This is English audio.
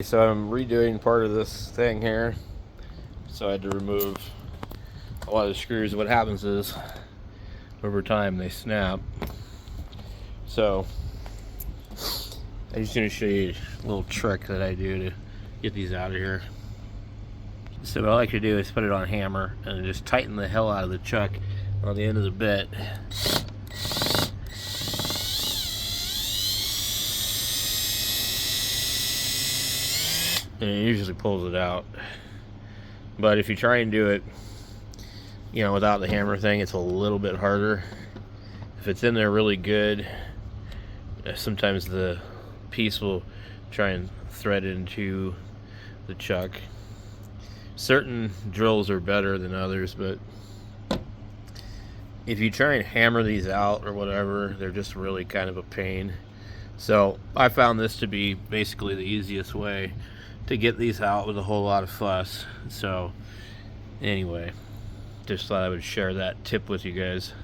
So I'm redoing part of this thing here, so I had to remove a lot of the screws. What happens is over time they snap. So I'm just going to show you a little trick that I do to get these out of here. So what I like to do is put it on a hammer and just tighten the hell out of the chuck on the end of the bit. And it usually pulls it out. But if you try and do it, you know, without the hammer thing, it's a little bit harder. If it's in there really good, sometimes the piece will try and thread into the chuck. Certain drills are better than others, but if you try and hammer these out or whatever, they're just really kind of a pain. So I found this to be basically the easiest way to get these out with a whole lot of fuss. So anyway, just thought I would share that tip with you guys.